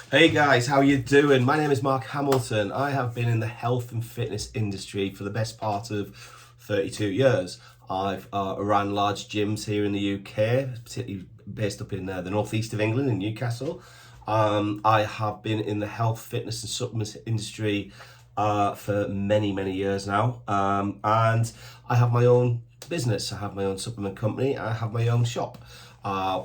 Hey guys, how you doing? My name is Mark Hamilton. I have been in the health and fitness industry for the best part of 32 years. I've run large gyms here in the UK, particularly based up in the northeast of England in Newcastle. I have been in the health, fitness and supplement industry for many, many years now. And I have my own business. I have my own supplement company. I have my own shop.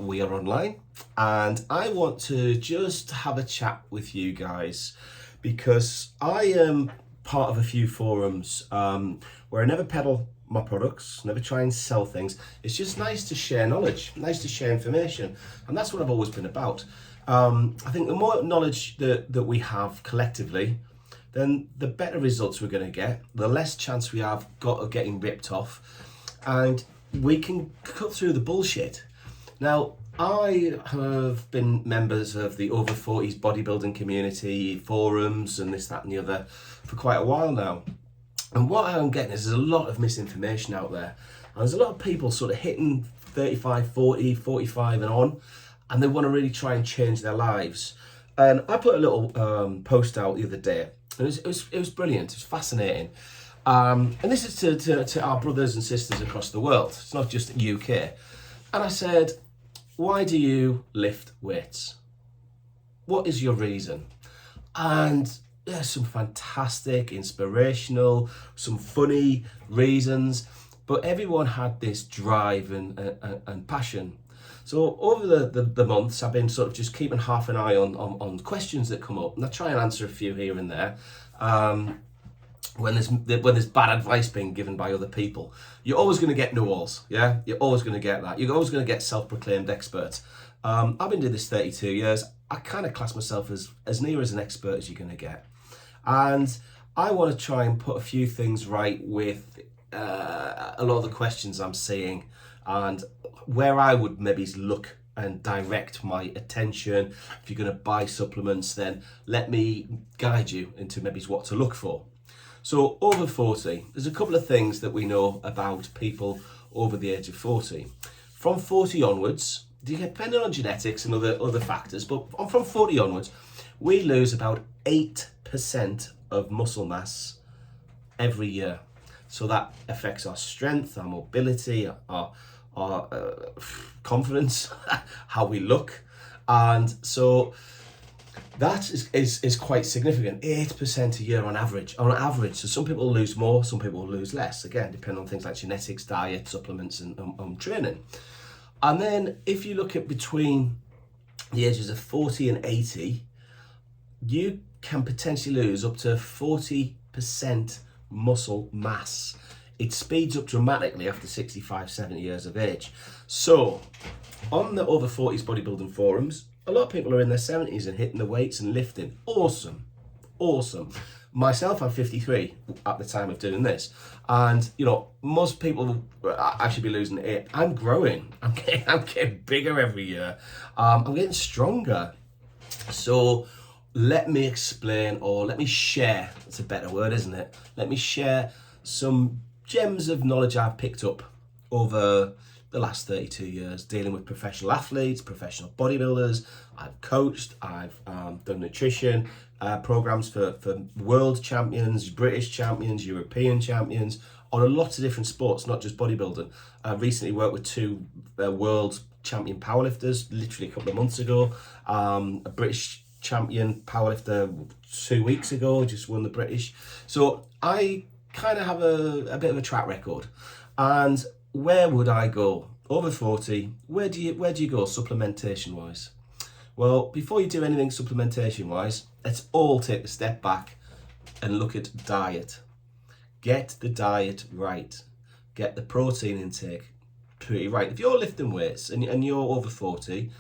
We are online, and I want to just have a chat with you guys because I am part of a few forums where I never peddle my products, never try and sell things. It's just nice to share knowledge, nice to share information, and that's what I've always been about. I think the more knowledge that we have collectively, then the better results we're going to get, the less chance we have got of getting ripped off, and we can cut through the bullshit. Now, I have been members of the over 40s bodybuilding community, forums and this, that and the other for quite a while now. And what I'm getting is there's a lot of misinformation out there. And there's a lot of people sort of hitting 35, 40, 45 and on, and they want to really try and change their lives. And I put a little post out the other day, and it was brilliant, it was fascinating. And this is to our brothers and sisters across the world. It's not just the UK. And I said, why do you lift weights? What is your reason? And there's some fantastic, inspirational, some funny reasons, but everyone had this drive and passion. So over the months, I've been sort of just keeping half an eye on questions that come up, and I try and answer a few here and there. When there's bad advice being given by other people, you're always going to get know-alls. Yeah, you're always going to get that. You're always going to get self-proclaimed experts. I've been doing this 32 years. I kind of class myself as near as an expert as you're going to get, and I want to try and put a few things right with a lot of the questions I'm seeing, and where I would maybe look and direct my attention. If you're going to buy supplements, then let me guide you into maybe what to look for. So over 40, there's a couple of things that we know about people over the age of 40. From 40 onwards, depending on genetics and other factors, but from 40 onwards, we lose about 8% of muscle mass every year. So that affects our strength, our mobility, our confidence, how we look. And so that is quite significant. 8% a year on average. So some people lose more, some people lose less. Again, depending on things like genetics, diet, supplements, and training. And then if you look at between the ages of 40 and 80, you can potentially lose up to 40% muscle mass. It speeds up dramatically after 65, 70 years of age. So on the over 40s bodybuilding forums, a lot of people are in their 70s and hitting the weights and lifting. Awesome. Myself, I'm 53 at the time of doing this. And, most people, I should be losing it. I'm growing. I'm getting bigger every year. I'm getting stronger. So let me explain, or let me share. It's a better word, isn't it? Let me share some gems of knowledge I've picked up over the last 32 years dealing with professional athletes, professional bodybuilders. I've coached, I've done nutrition programs for world champions, British champions, European champions on a lot of different sports, not just bodybuilding. I recently worked with two world champion powerlifters, literally a couple of months ago. A British champion powerlifter 2 weeks ago, just won the British. So I kind of have a bit of a track record. And where would I go? Over 40, where do you go supplementation wise? Well, before you do anything supplementation wise, let's all take a step back and look at diet. Get the diet right. Get the protein intake pretty right. If you're lifting weights and you're over 40,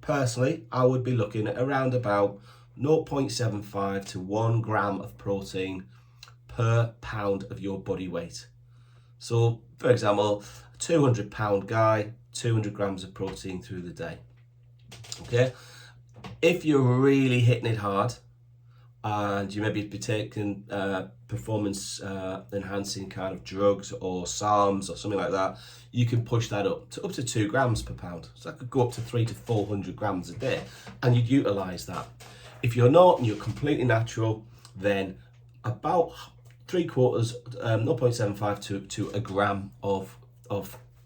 personally, I would be looking at around about 0.75 to 1 gram of protein per pound of your body weight. So, for example, a 200-pound guy, 200 grams of protein through the day. Okay? If you're really hitting it hard and you maybe be taking performance enhancing kind of drugs or SARMs or something like that, you can push that up to 2 grams per pound. So that could go up to 300 to 400 grams a day, and you'd utilize that. If you're not and you're completely natural, then about 3/4, 0.75 to a gram of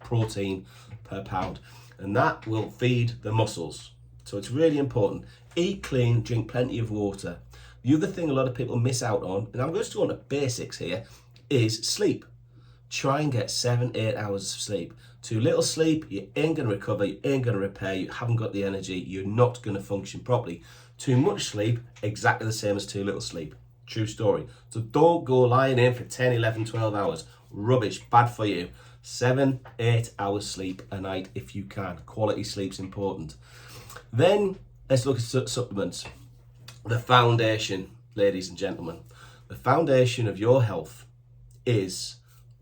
protein per pound, and that will feed the muscles. So it's really important. Eat clean, drink plenty of water. The other thing a lot of people miss out on, and I'm going to go on to basics here, is sleep. Try and get 7-8 hours of sleep. Too little sleep, you ain't going to recover, you ain't going to repair, you haven't got the energy, you're not going to function properly. Too much sleep, exactly the same as too little sleep. True story. So don't go lying in for 10, 11, 12 hours. Rubbish, bad for you. 7-8 hours sleep a night if you can. Quality sleep's important. Then let's look at supplements. The foundation, ladies and gentlemen. The foundation of your health is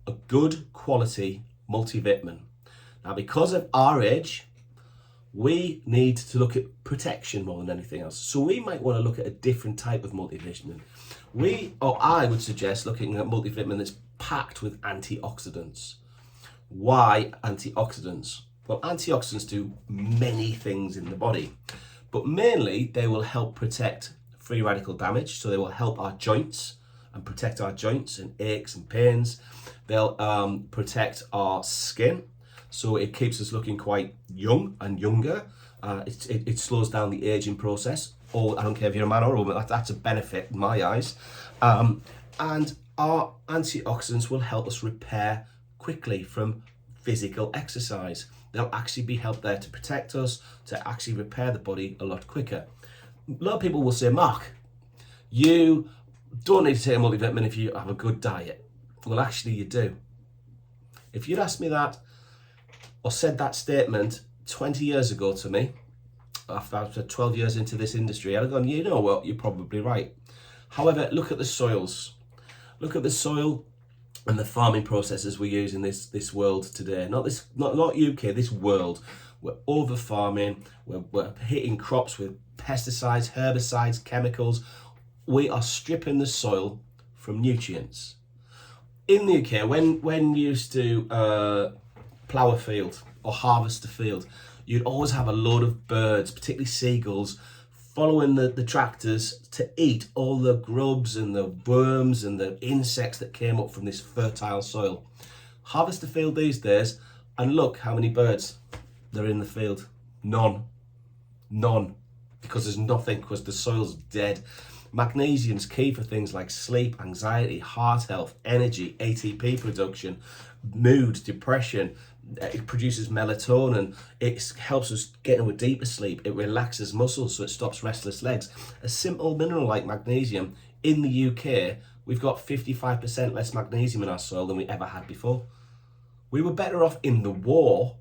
a good quality multivitamin. Now, because of our age, we need to look at protection more than anything else. So we might want to look at a different type of multivitamin. I would suggest looking at multivitamin that's packed with antioxidants. Why antioxidants? Well, antioxidants do many things in the body, but mainly they will help protect free radical damage. So they will help our joints and protect our joints and aches and pains. They'll protect our skin, so it keeps us looking quite young and younger. It slows down the aging process. Or I don't care if you're a man or a woman, that's a benefit in my eyes. And our antioxidants will help us repair quickly from physical exercise. They'll actually be helped there to protect us, to actually repair the body a lot quicker. A lot of people will say, Mark, you don't need to take a multivitamin if you have a good diet. Well, actually you do. If you'd asked me that or said that statement 20 years ago to me, after 12 years into this industry, I'd have gone, you know what, you're probably right. However, look at the soils. Look at the soil and the farming processes we use in this world today. Not UK, this world. We're over farming, we're hitting crops with pesticides, herbicides, chemicals. We are stripping the soil from nutrients. In the UK, when you used to plough a field or harvest a field, you'd always have a load of birds, particularly seagulls, following the tractors to eat all the grubs and the worms and the insects that came up from this fertile soil. Harvest a field these days and look how many birds there are in the field. None. Because there's nothing, because the soil's dead. Magnesium's key for things like sleep, anxiety, heart health, energy, ATP production, mood, depression. It produces melatonin. It helps us get into a deeper sleep. It relaxes muscles, so it stops restless legs. A simple mineral like magnesium, in the UK, we've got 55% less magnesium in our soil than we ever had before. We were better off in the war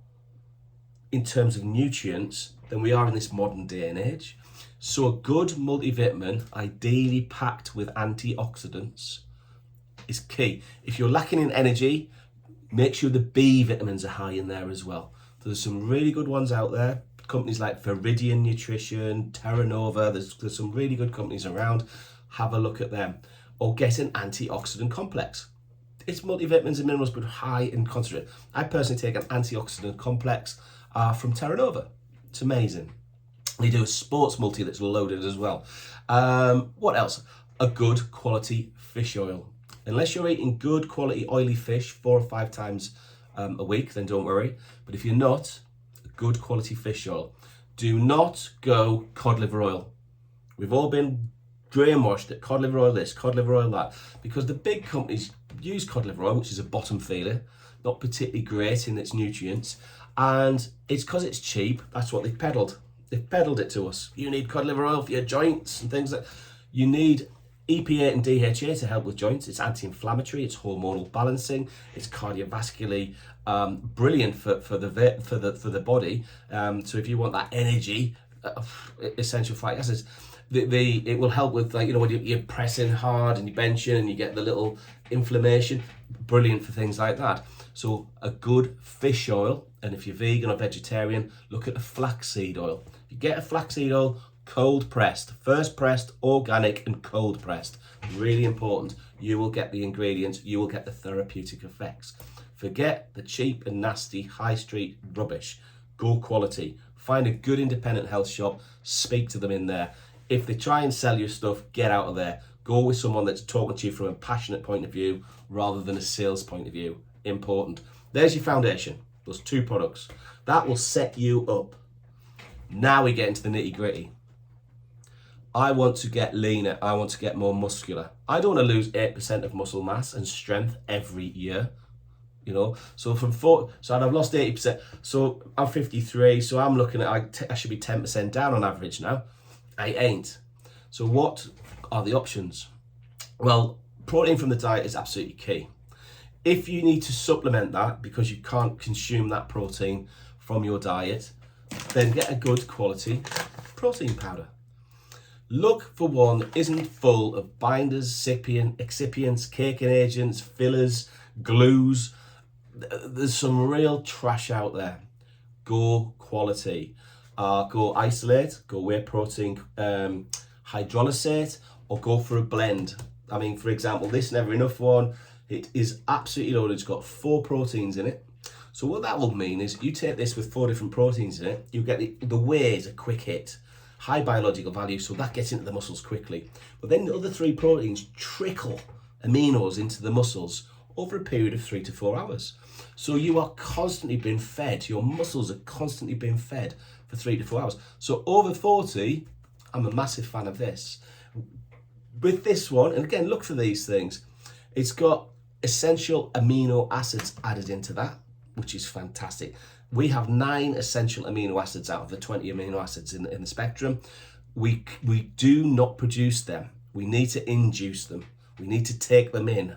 in terms of nutrients than we are in this modern day and age. So a good multivitamin, ideally packed with antioxidants, is key. If you're lacking in energy, make sure the B vitamins are high in there as well. There's some really good ones out there. Companies like Viridian Nutrition, Terra Nova, there's some really good companies around. Have a look at them. Or get an antioxidant complex. It's multivitamins and minerals, but high in concentrate. I personally take an antioxidant complex from Terra Nova. It's amazing. They do a sports multi that's loaded as well. What else? A good quality fish oil. Unless you're eating good quality oily fish 4 or 5 times a week, then don't worry. But if you're not, a good quality fish oil. Do not go cod liver oil. We've all been brainwashed that cod liver oil this, cod liver oil that, because the big companies use cod liver oil, which is a bottom feeder, not particularly great in its nutrients, and it's because it's cheap. That's what they've peddled. They've peddled it to us. You need cod liver oil for your joints and things like. You need EPA and DHA to help with joints. It's anti-inflammatory, it's hormonal balancing, it's cardiovascularly brilliant for the body. So if you want that energy, essential fatty acids, it will help with, like, when you're pressing hard and you're benching and you get the little inflammation. Brilliant for things like that. So a good fish oil, and if you're vegan or vegetarian, look at the flaxseed oil. If you get a flaxseed oil, cold pressed, first pressed, organic and cold pressed. Really important. You will get the ingredients, you will get the therapeutic effects. Forget the cheap and nasty high street rubbish. Go quality. Find a good independent health shop, speak to them in there. If they try and sell you stuff, get out of there. Go with someone that's talking to you from a passionate point of view rather than a sales point of view. Important. There's your foundation, those 2 products. That will set you up. Now we get into the nitty gritty. I want to get leaner. I want to get more muscular. I don't want to lose 8% of muscle mass and strength every year. You know, so from 4, so I've lost 80%. So I'm 53. So I'm looking at I should be 10% down on average now. I ain't. So what are the options? Well, protein from the diet is absolutely key. If you need to supplement that because you can't consume that protein from your diet, then get a good quality protein powder. Look for one that isn't full of binders, excipients, caking agents, fillers, glues. There's some real trash out there. Go quality. Go isolate, go whey protein hydrolysate, or go for a blend. I mean, for example, this Never Enough one, it is absolutely loaded. It's got 4 proteins in it. So what that will mean is you take this with 4 different proteins in it, you get the whey is a quick hit, high biological value, so that gets into the muscles quickly. But then the other 3 proteins trickle aminos into the muscles over a period of 3 to 4 hours. So you are constantly being fed, your muscles are constantly being fed for 3 to 4 hours. So over 40, I'm a massive fan of this. With this one, and again, look for these things, it's got essential amino acids added into that, which is fantastic. We have 9 essential amino acids out of the 20 amino acids in the spectrum. We do not produce them. We need to induce them. We need to take them in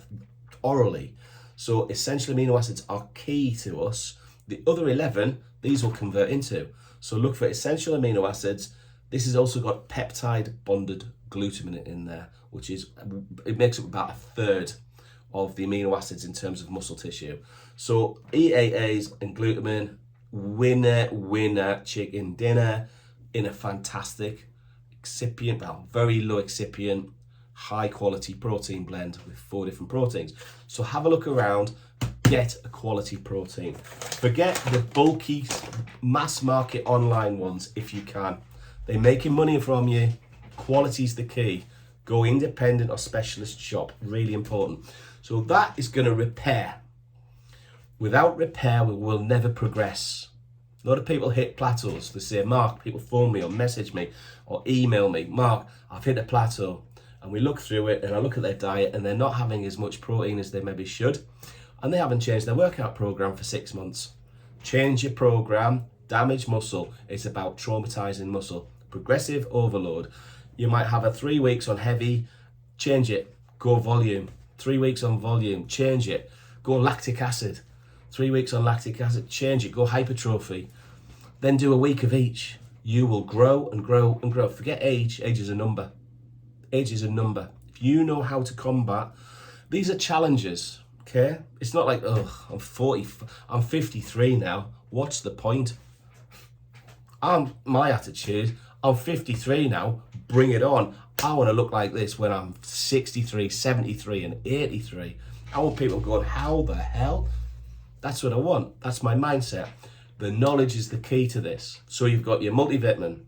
orally. So essential amino acids are key to us. The other 11, these will convert into. So look for essential amino acids. This has also got peptide bonded glutamine in there, which is, it makes up about 1/3 of the amino acids in terms of muscle tissue. So EAAs and glutamine, winner chicken dinner in a fantastic excipient, well, very low excipient, high quality protein blend with 4 different proteins. So have a look around, get a quality protein. Forget the bulky mass market online ones if you can. They're making money from you. Quality's the key. Go independent or specialist shop, really important. So that is going to repair. Without repair, we will never progress. A lot of people hit plateaus. They say, Mark, people phone me or message me or email me, Mark, I've hit a plateau. And we look through it and I look at their diet and they're not having as much protein as they maybe should. And they haven't changed their workout program for 6 months. Change your program, damage muscle. It's about traumatizing muscle. Progressive overload. You might have a 3 weeks on heavy, change it, go volume. 3 weeks on volume, change it, go lactic acid. 3 weeks on lactic acid, change it, go hypertrophy. Then do a week of each. You will grow and grow and grow. Forget age, age is a number. Age is a number. If you know how to combat, these are challenges, okay? It's not like, oh, I'm 40, I'm 53 now. What's the point? My attitude, I'm 53 now, bring it on. I want to look like this when I'm 63, 73 and 83. I want people going, how the hell? That's what I want. That's my mindset. The knowledge is the key to this. So you've got your multivitamin,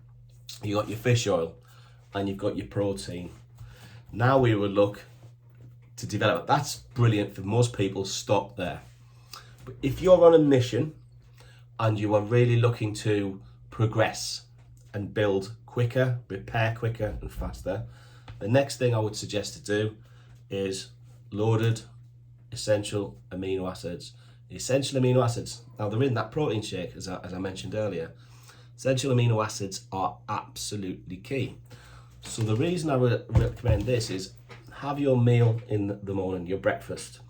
you've got your fish oil, and you've got your protein. Now we would look to develop. That's brilliant for most people, stop there. But if you're on a mission and you are really looking to progress and build quicker, repair quicker and faster, the next thing I would suggest to do is loaded essential amino acids. The essential amino acids, now they're in that protein shake as I mentioned earlier. Essential amino acids are absolutely key. So the reason I would recommend this is have your meal in the morning, your breakfast.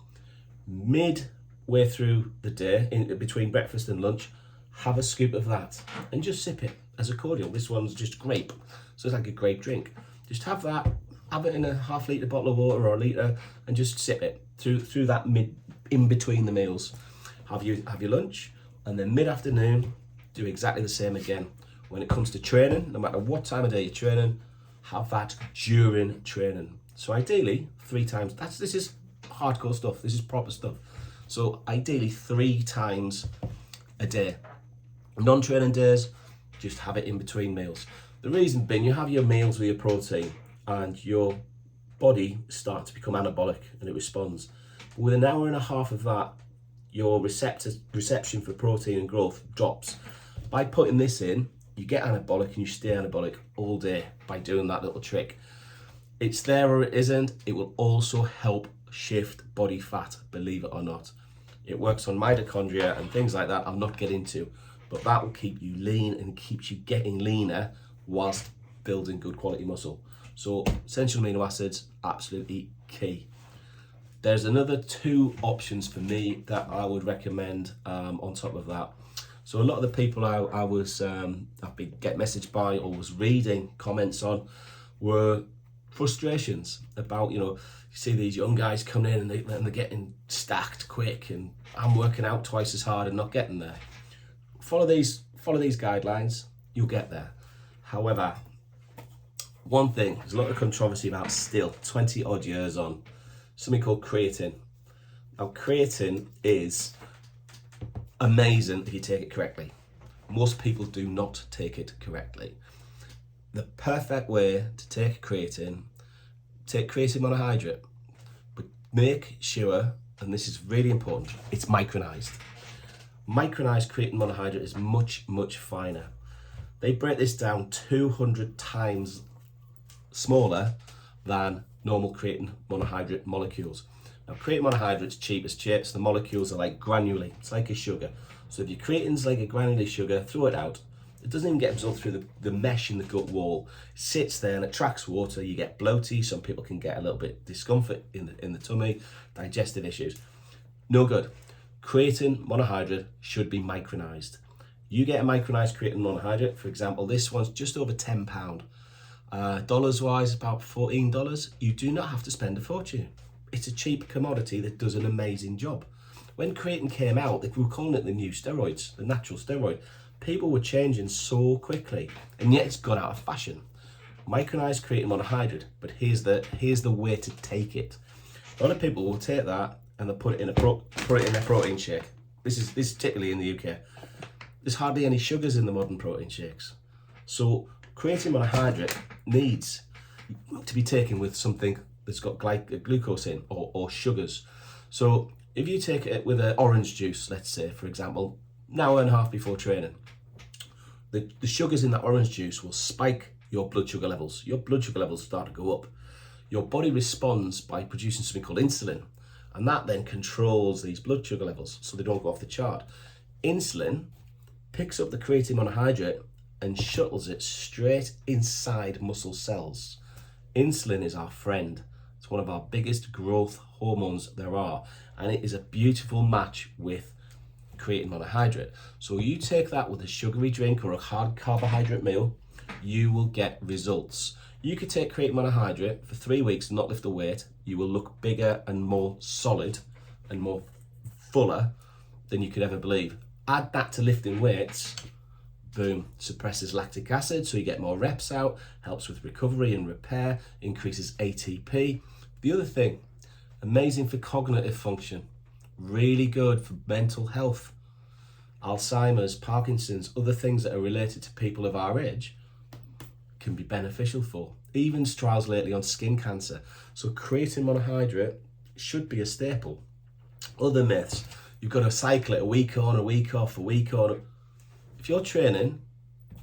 Midway through the day, in between breakfast and lunch, have a scoop of that and just sip it as a cordial. This one's just grape, so it's like a grape drink. Just have that, have it in a ½ litre bottle of water or a litre and just sip it through that in between the meals. Have your lunch, and then mid-afternoon, do exactly the same again. When it comes to training, no matter what time of day you're training, have that during training. So ideally, 3 times, this is hardcore stuff, this is proper stuff. So ideally 3 times a day. Non-training days, just have it in between meals. The reason being, you have your meals with your protein and your body starts to become anabolic and it responds. But with an hour and a half of that, your reception for protein and growth drops. By putting this in, you get anabolic and you stay anabolic all day by doing that little trick. It's there or it isn't. It will also help shift body fat, believe it or not. It works on mitochondria and things like that I'm not getting into, but that will keep you lean and keeps you getting leaner whilst building good quality muscle. So essential amino acids, absolutely key. There's another 2 options for me that I would recommend on top of that. So a lot of the people I've been getting messaged by or was reading comments on were frustrations about, you see these young guys come in and they're getting stacked quick, and I'm working out twice as hard and not getting there. Follow these guidelines, you'll get there. However, one thing, there's a lot of controversy about still, 20 odd years on, something called creatine. Now creatine is amazing if you take it correctly. Most people do not take it correctly. The perfect way to take creatine monohydrate, but make sure, and this is really important, it's micronized. Micronized creatine monohydrate is much, much finer. They break this down 200 times smaller than normal creatine monohydrate molecules. Now creatine monohydrate's cheap as chips. The molecules are like granulae, it's like a sugar. So if your creatine's like a granulae sugar, throw it out. It doesn't even get absorbed through the mesh in the gut wall. It sits there and it attracts water. You get bloaty. Some people can get a little bit discomfort in the tummy, digestive issues. No good. Creatine monohydrate should be micronized. You get a micronized creatine monohydrate, for example, this one's just over £10. Dollars wise, about $14. You do not have to spend a fortune. It's a cheap commodity that does an amazing job. When creatine came out, they were calling it the new steroids, the natural steroid. People were changing so quickly, and yet it's gone out of fashion. Micronized creatine monohydrate, but here's the way to take it. A lot of people will take that and they'll put it in a protein shake. This is particularly in the UK. There's hardly any sugars in the modern protein shakes. So creatine monohydrate needs to be taken with something that's got glucose in or sugars. So if you take it with an orange juice, let's say, for example, an hour and a half before training, the sugars in that orange juice will spike your blood sugar levels. Your blood sugar levels start to go up. Your body responds by producing something called insulin, and that then controls these blood sugar levels so they don't go off the chart. Insulin picks up the creatine monohydrate and shuttles it straight inside muscle cells. Insulin is our friend. It's one of our biggest growth hormones there are, and it is a beautiful match with creatine monohydrate. So you take that with a sugary drink or a hard carbohydrate meal, you will get results. You could take creatine monohydrate for 3 weeks and not lift a weight. You will look bigger and more solid and more fuller than you could ever believe. Add that to lifting weights, boom, suppresses lactic acid, so you get more reps out, helps with recovery and repair, increases ATP. The other thing, amazing for cognitive function, really good for mental health, Alzheimer's, Parkinson's, other things that are related to people of our age can be beneficial for. Even trials lately on skin cancer. So creatine monohydrate should be a staple. Other myths, you've got to cycle it a week on, a week off, a week on. If you're training,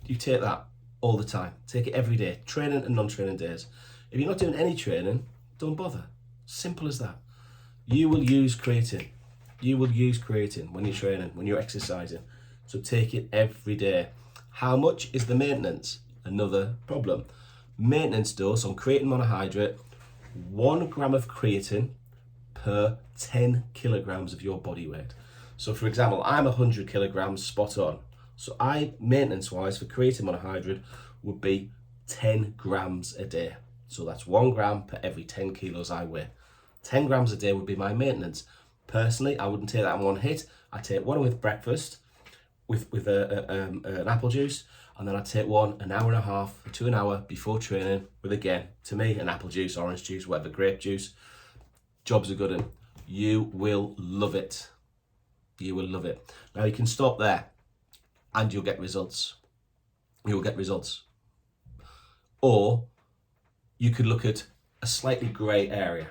you take that all the time. Take it every day, training and non-training days. If you're not doing any training, don't bother. Simple as that. You will use creatine. You will use creatine when you're training, when you're exercising. So take it every day. How much is the maintenance? Another problem. Maintenance dose on creatine monohydrate, 1 gram of creatine per 10 kilograms of your body weight. So for example, I'm 100 kilograms spot on. So maintenance wise for creatine monohydrate would be 10 grams a day. So that's 1 gram per every 10 kilos I weigh. 10 grams a day would be my maintenance. Personally, I wouldn't take that in one hit. I take one with breakfast with an apple juice, and then I take one an hour and a half to an hour before training with, again, to me, an apple juice, orange juice, whatever, grape juice. Job's a good one. You will love it. You will love it. Now you can stop there and you'll get results. You'll get results. or you could look at a slightly grey area.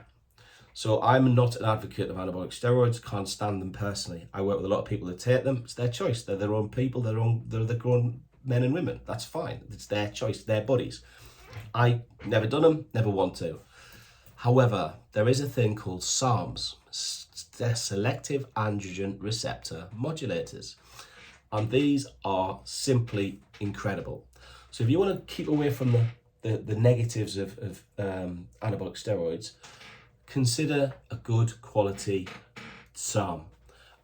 So I'm not an advocate of anabolic steroids, can't stand them personally. I work with a lot of people that take them. It's their choice. They're their own people, they're the grown men and women. That's fine. It's their choice, their bodies. I never done them, never want to. However, there is a thing called SARMs, they're selective androgen receptor modulators. And these are simply incredible. So if you want to keep away from the negatives of anabolic steroids, consider a good quality SARM.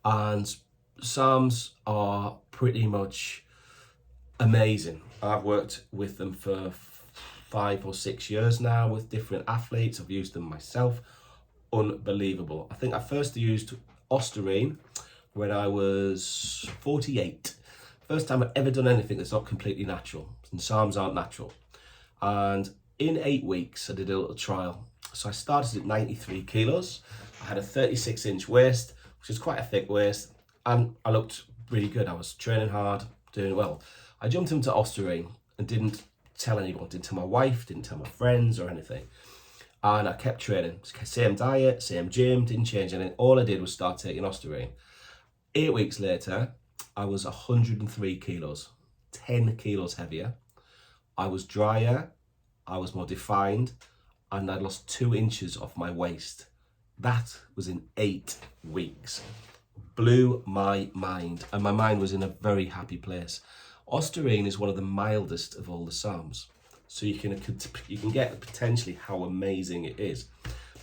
And SARMs are pretty much amazing. I've worked with them for 5 or 6 years now with different athletes. I've used them myself. Unbelievable. I think I first used Offstring when I was 48. First time I've ever done anything that's not completely natural. And SARMs aren't natural. And in 8 weeks, I did a little trial. So I started at 93 kilos. I had a 36-inch waist, which is quite a thick waist. And I looked really good. I was training hard, doing well. I jumped into Offstring and didn't tell anyone. Didn't tell my wife, didn't tell my friends or anything. And I kept training. Same diet, same gym, didn't change anything. All I did was start taking Offstring. 8 weeks later, I was 103 kilos, 10 kilos heavier. I was drier, I was more defined, and I'd lost 2 inches off my waist. That was in 8 weeks. Blew my mind, and my mind was in a very happy place. Offstring is one of the mildest of all the SARMs, so you can get potentially how amazing it is.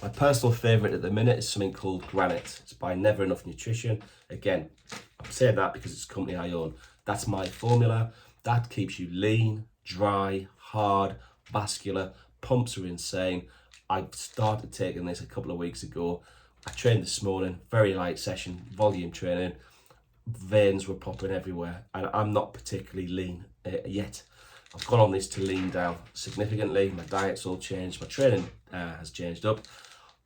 My personal favourite at the minute is something called Granite. It's by Never Enough Nutrition. Again, I'm saying that because it's a company I own. That's my formula. That keeps you lean, dry, hard, vascular. Pumps are insane. I started taking this a couple of weeks ago. I trained this morning, very light session, volume training. Veins were popping everywhere, and I'm not particularly lean yet. I've gone on this to lean down significantly. My diet's all changed. My training has changed up.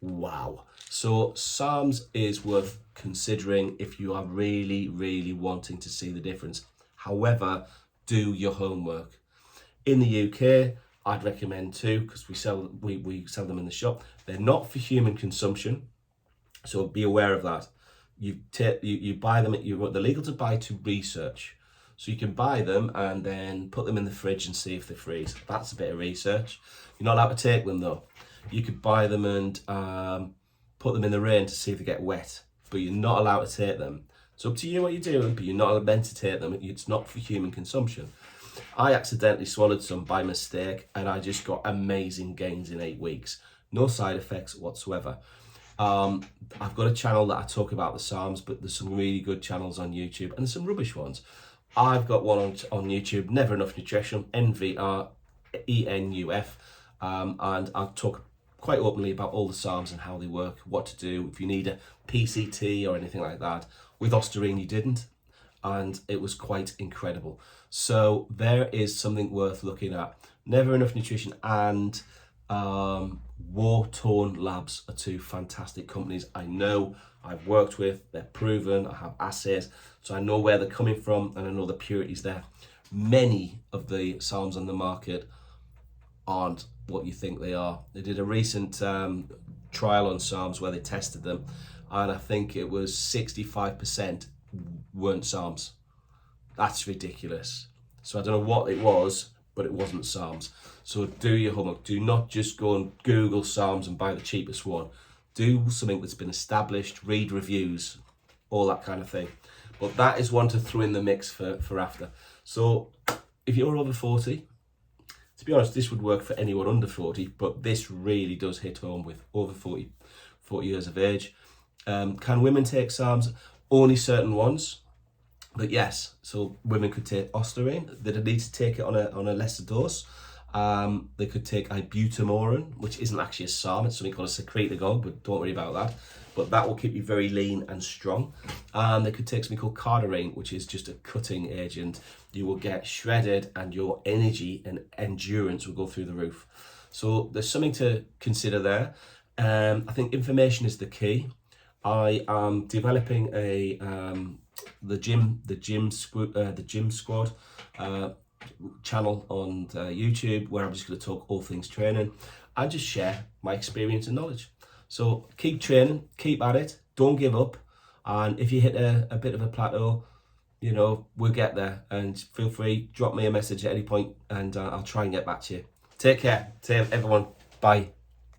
Wow. So SARMs is worth considering if you are really, really wanting to see the difference. However, do your homework. In the UK, I'd recommend 2 because we sell them in the shop. They're not for human consumption, so be aware of that. You buy them. They're legal to buy to research. So you can buy them and then put them in the fridge and see if they freeze. That's a bit of research. You're not allowed to take them though. You could buy them and put them in the rain to see if they get wet, but you're not allowed to take them. It's up to you what you're doing, but you're not meant to take them. It's not for human consumption. I accidentally swallowed some by mistake and I just got amazing gains in 8 weeks. No side effects whatsoever. I've got a channel that I talk about the SARMs, but there's some really good channels on YouTube and there's some rubbish ones. I've got one on YouTube, Never Enough Nutrition, NVRENUF, and I'll talk quite openly about all the SARMs and how they work, what to do, if you need a PCT or anything like that. With Offstring you didn't, and it was quite incredible. So there is something worth looking at. Never Enough Nutrition and War Torn Labs are 2 fantastic companies I know, I've worked with, they're proven, I have assays, so I know where they're coming from and I know the purity's there. Many of the SARMs on the market aren't what you think they are. They did a recent trial on SARMs where they tested them, and I think it was 65% weren't SARMs. That's ridiculous. So I don't know what it was, but it wasn't SARMs. So do your homework. Do not just go and Google SARMs and buy the cheapest one. Do something that's been established, read reviews, all that kind of thing. But that is one to throw in the mix for after. So if you're over 40, to be honest, this would work for anyone under 40, but this really does hit home with over 40 years of age. Can women take SARMs? Only certain ones. But yes, so women could take Offstring. They'd need to take it on a lesser dose. They could take ibutamoren, which isn't actually a SARM, it's something called a secretagogue, but don't worry about that. But that will keep you very lean and strong. And they could take something called cardarine, which is just a cutting agent. You will get shredded and your energy and endurance will go through the roof. So there's something to consider there. I think information is the key. I am developing the gym squad. channel on YouTube where I'm just going to talk all things training and just share my experience and knowledge. So keep training, keep at it, don't give up. And if you hit a bit of a plateau, you know, we'll get there. And feel free, drop me a message at any point and I'll try and get back to you. Take care. Everyone. Bye.